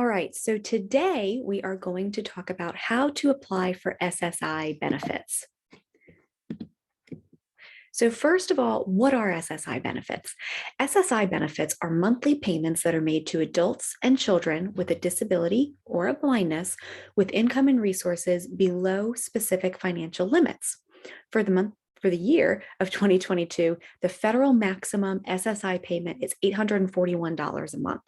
right, so today we are going to talk about how to apply for SSI benefits. So first of all, what are SSI benefits? SSI benefits are monthly payments that are made to adults and children with a disability or a blindness with income and resources below specific financial limits. For the year of 2022, the federal maximum SSI payment is $841 a month.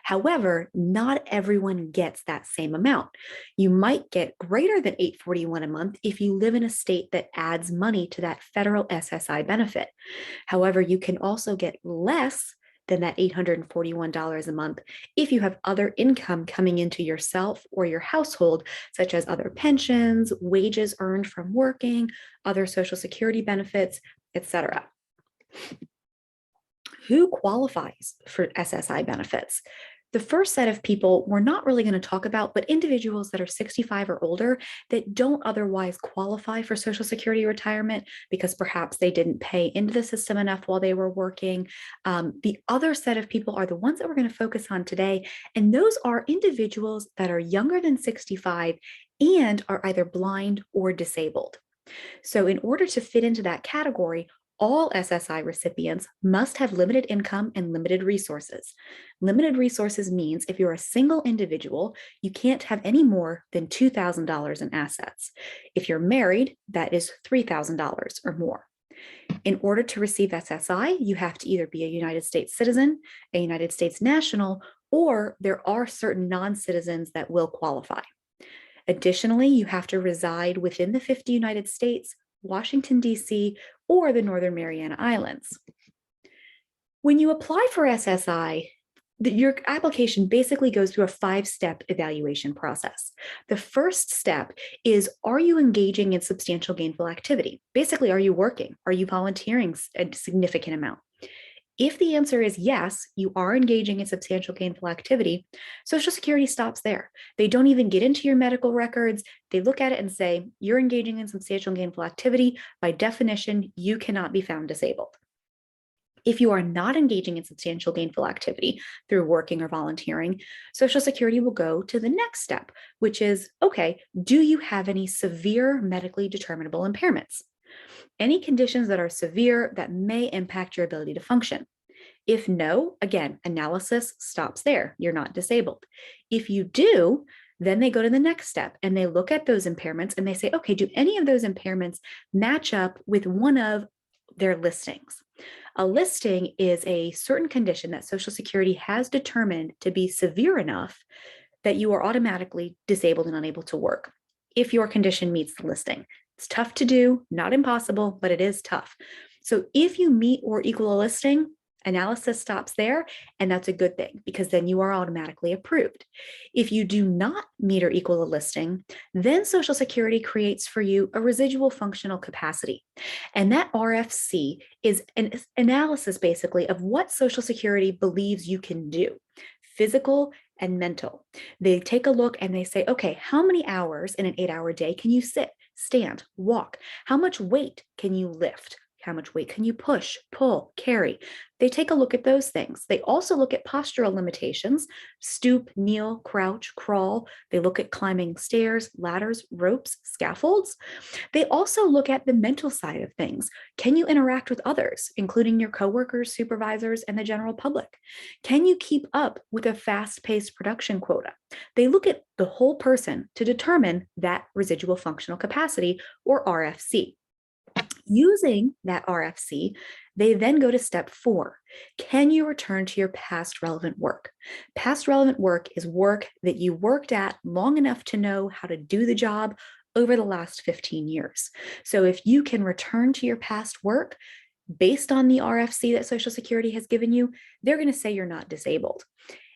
However, not everyone gets that same amount. You might get greater than $841 a month if you live in a state that adds money to that federal SSI benefit. However, you can also get less than that $841 a month if you have other income coming into yourself or your household, such as other pensions, wages earned from working, other Social Security benefits, etc. Who qualifies for SSI benefits? The first set of people we're not really going to talk about, but individuals that are 65 or older that don't otherwise qualify for Social Security retirement because perhaps they didn't pay into the system enough while they were working. The other set of people are the ones that we're going to focus on today, and those are individuals that are younger than 65 and are either blind or disabled. So in order to fit into that category, all SSI recipients must have limited income and limited resources. Limited resources means if you're a single individual, you can't have any more than $2,000 in assets. If you're married, that is $3,000 or more. In order to receive SSI, you have to either be a United States citizen, a United States national, or there are certain non-citizens that will qualify. Additionally, you have to reside within the 50 United States, Washington, D.C., or the Northern Mariana Islands. When you apply for SSI, your application basically goes through a 5-step evaluation process. The first step is, are you engaging in substantial gainful activity? Basically, are you working? Are you volunteering a significant amount? If the answer is yes, you are engaging in substantial gainful activity, Social Security stops there. They don't even get into your medical records. They look at it and say, you're engaging in substantial gainful activity. By definition, you cannot be found disabled. If you are not engaging in substantial gainful activity through working or volunteering, Social Security will go to the next step, which is, okay, do you have any severe medically determinable impairments? Any conditions that are severe that may impact your ability to function. If no, again, analysis stops there. You're not disabled. If you do, then they go to the next step and they look at those impairments and they say, okay, do any of those impairments match up with one of their listings? A listing is a certain condition that Social Security has determined to be severe enough that you are automatically disabled and unable to work if your condition meets the listing. It's tough to do, not impossible, but it is tough. So if you meet or equal a listing, analysis stops there, and that's a good thing because then you are automatically approved. If you do not meet or equal a listing, then Social Security creates for you a residual functional capacity. And that RFC is an analysis basically of what Social Security believes you can do, physical and mental. They take a look and they say, okay, how many hours in an 8-hour day can you sit, stand, walk? How much weight can you lift? How much weight can you push, pull, carry? They take a look at those things. They also look at postural limitations, stoop, kneel, crouch, crawl. They look at climbing stairs, ladders, ropes, scaffolds. They also look at the mental side of things. Can you interact with others, including your coworkers, supervisors, and the general public? Can you keep up with a fast-paced production quota? They look at the whole person to determine that residual functional capacity, or RFC. Using that RFC, they then go to step 4. Can you return to your past relevant work? Past relevant work is work that you worked at long enough to know how to do the job over the last 15 years. So if you can return to your past work based on the RFC that Social Security has given you, they're going to say you're not disabled.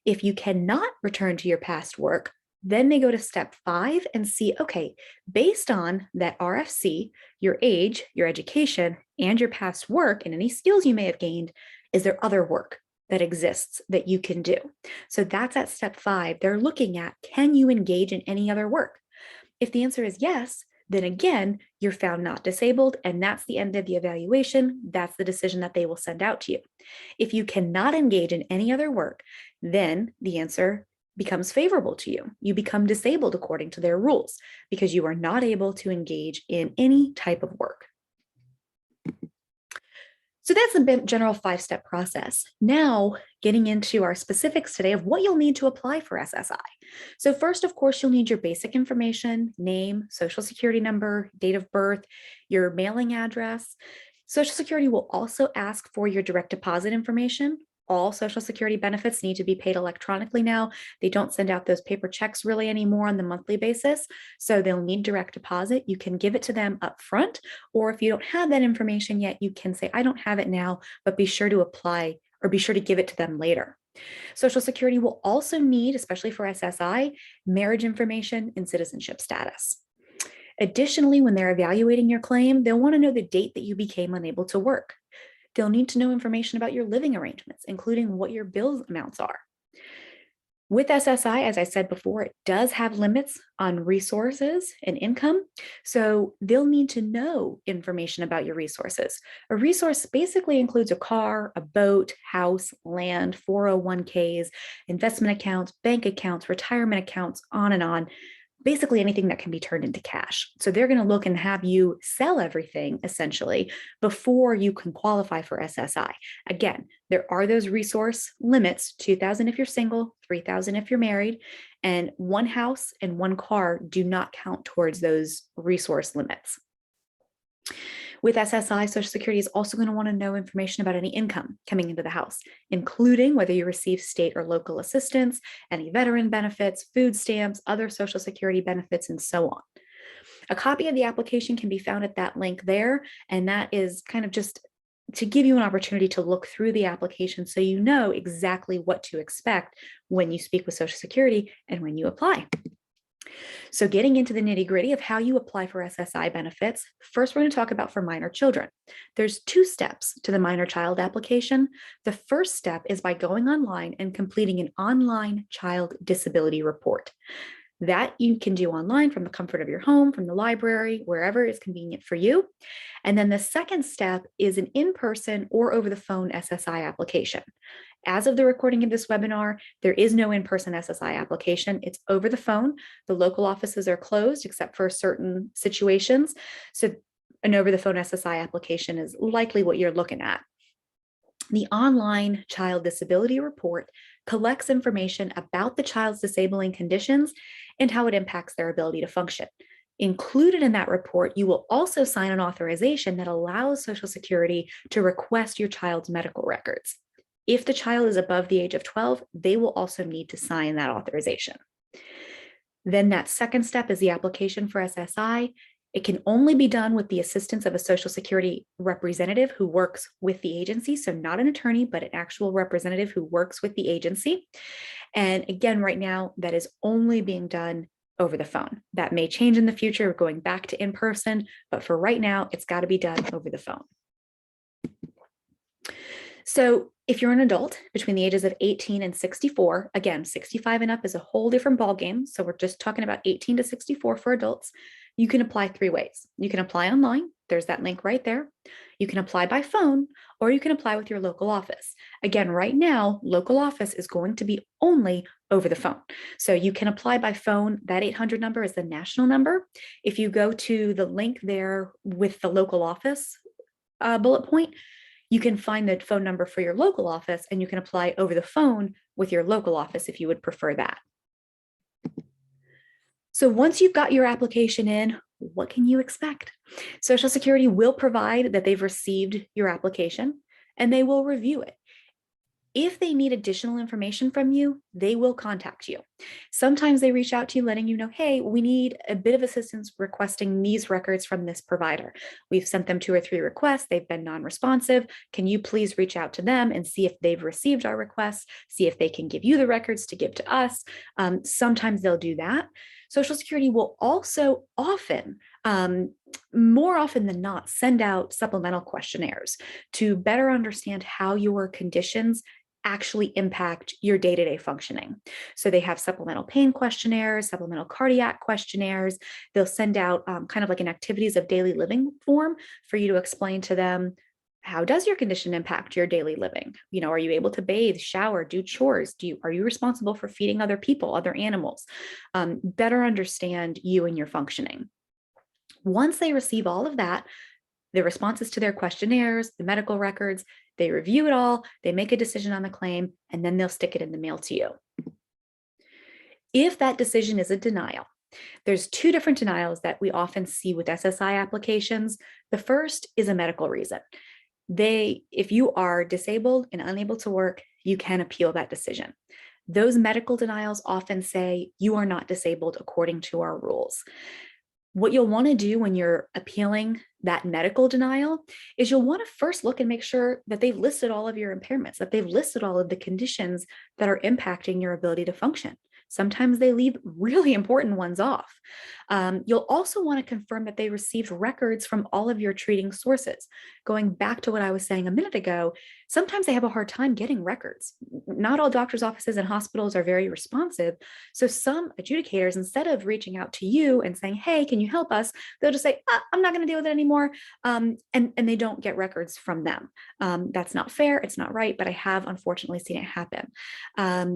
If you cannot return to your past work, then they go to step 5 and see, okay, based on that RFC, your age, your education, and your past work and any skills you may have gained, is there other work that exists that you can do? So that's at step 5. They're looking at, can you engage in any other work? If the answer is yes, then again, you're found not disabled, and that's the end of the evaluation. That's the decision that they will send out to you. If you cannot engage in any other work, then the answer becomes favorable to you. You become disabled according to their rules because you are not able to engage in any type of work. So that's the general 5-step process. Now, getting into our specifics today of what you'll need to apply for SSI. So first, of course, you'll need your basic information, name, social security number, date of birth, your mailing address. Social Security will also ask for your direct deposit information. All Social Security benefits need to be paid electronically now. They don't send out those paper checks really anymore on the monthly basis. So they'll need direct deposit. You can give it to them up front, or if you don't have that information yet, you can say, I don't have it now, but be sure to apply or be sure to give it to them later. Social Security will also need, especially for SSI, marriage information and citizenship status. Additionally, when they're evaluating your claim, they'll want to know the date that you became unable to work. They'll need to know information about your living arrangements, including what your bill amounts are. With SSI, as I said before, it does have limits on resources and income. So they'll need to know information about your resources. A resource basically includes a car, a boat, house, land, 401ks, investment accounts, bank accounts, retirement accounts, on and on. Basically anything that can be turned into cash. So they're going to look and have you sell everything essentially before you can qualify for SSI. Again, there are those resource limits, $2,000 if you're single, $3,000 if you're married, and one house and one car do not count towards those resource limits. With SSI, Social Security is also going to want to know information about any income coming into the house, including whether you receive state or local assistance, any veteran benefits, food stamps, other Social Security benefits, and so on. A copy of the application can be found at that link there, and that is kind of just to give you an opportunity to look through the application so you know exactly what to expect when you speak with Social Security and when you apply. So getting into the nitty-gritty of how you apply for SSI benefits, first we're going to talk about for minor children. There's 2 steps to the minor child application. The first step is by going online and completing an online child disability report. That you can do online from the comfort of your home, from the library, wherever is convenient for you. And then the second step is an in-person or over the phone SSI application. As of the recording of this webinar, there is no in-person SSI application. It's over the phone. The local offices are closed except for certain situations. So an over-the-phone SSI application is likely what you're looking at. The online child disability report collects information about the child's disabling conditions and how it impacts their ability to function. Included in that report, you will also sign an authorization that allows Social Security to request your child's medical records. If the child is above the age of 12, they will also need to sign that authorization. Then that second step is the application for SSI. It can only be done with the assistance of a Social Security representative who works with the agency. So not an attorney, but an actual representative who works with the agency. And again, right now, that is only being done over the phone. That may change in the future, going back to in-person, but for right now, it's got to be done over the phone. So if you're an adult between the ages of 18 and 64, again, 65 and up is a whole different ballgame. So we're just talking about 18 to 64 for adults. You can apply 3 ways. You can apply online. There's that link right there. You can apply by phone, or you can apply with your local office. Again, right now, local office is going to be only over the phone. So you can apply by phone. That 800 number is the national number. If you go to the link there with the local office bullet point, you can find the phone number for your local office, and you can apply over the phone with your local office if you would prefer that. So once you've got your application in, what can you expect? Social Security will provide that they've received your application, and they will review it. If they need additional information from you, they will contact you. Sometimes they reach out to you letting you know, hey, we need a bit of assistance requesting these records from this provider. We've sent them 2 or 3 requests. They've been non-responsive. Can you please reach out to them and see if they've received our requests, see if they can give you the records to give to us. Sometimes they'll do that. Social Security will also often, more often than not, send out supplemental questionnaires to better understand how your conditions actually impact your day-to-day functioning. So they have supplemental pain questionnaires, supplemental cardiac questionnaires. They'll send out kind of like an activities of daily living form for you to explain to them How does your condition impact your daily living? Are you able to bathe, shower, do chores? Are you responsible for feeding other people, other animals? Better understand you and your functioning. Once they receive all of that, the responses to their questionnaires, the medical records, they review it all, they make a decision on the claim, and then they'll stick it in the mail to you. If that decision is a denial, there's two different denials that we often see with SSI applications. The first is a medical reason. If you are disabled and unable to work, you can appeal that decision. Those medical denials often say you are not disabled according to our rules. What you'll want to do when you're appealing that medical denial is you'll want to first look and make sure that they've listed all of your impairments, that they've listed all of the conditions that are impacting your ability to function. Sometimes they leave really important ones off. You'll also want to confirm that they received records from all of your treating sources. Going back to what I was saying a minute ago, sometimes they have a hard time getting records. Not all doctors' offices and hospitals are very responsive. So some adjudicators, instead of reaching out to you and saying, hey, can you help us? They'll just say, I'm not going to deal with it anymore. And they don't get records from them. That's not fair. It's not right, but I have unfortunately seen it happen.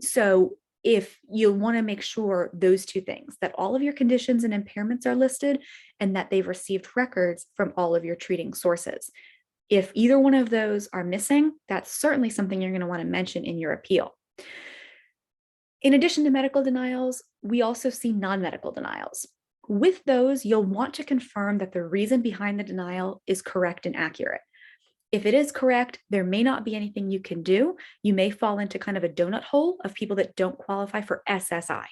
So if you want to make sure those two things, that all of your conditions and impairments are listed and that they've received records from all of your treating sources. If either one of those are missing, that's certainly something you're going to want to mention in your appeal. In addition to medical denials, we also see non-medical denials. With those, you'll want to confirm that the reason behind the denial is correct and accurate. If it is correct, there may not be anything you can do. You may fall into kind of a donut hole of people that don't qualify for SSI.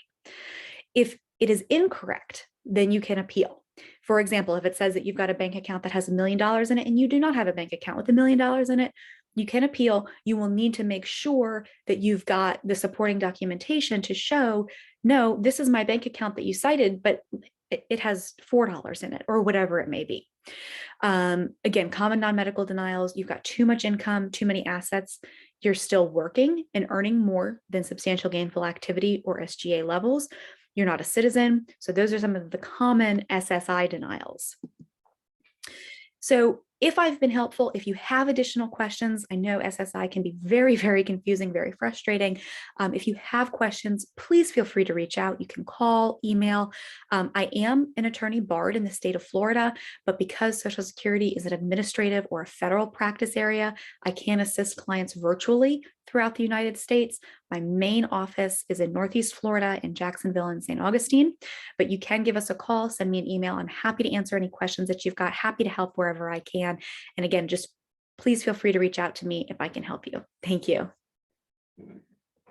If it is incorrect, then you can appeal. For example, if it says that you've got a bank account that has $1 million in it and you do not have a bank account with $1 million in it, you can appeal. You will need to make sure that you've got the supporting documentation to show, no, this is my bank account that you cited, but it has $4 in it or whatever it may be. Again, common non-medical denials, you've got too much income, too many assets, you're still working and earning more than substantial gainful activity or SGA levels. You're not a citizen. So those are some of the common SSI denials. So if I've been helpful, if you have additional questions, I know SSI can be very, very confusing, very frustrating. If you have questions, please feel free to reach out. You can call, email. I am an attorney barred in the state of Florida, but because Social Security is an administrative or a federal practice area, I can assist clients virtually throughout the United States. My main office is in Northeast Florida in Jacksonville and St. Augustine, but you can give us a call, send me an email. I'm happy to answer any questions that you've got, happy to help wherever I can. And again, just please feel free to reach out to me if I can help you. Thank you.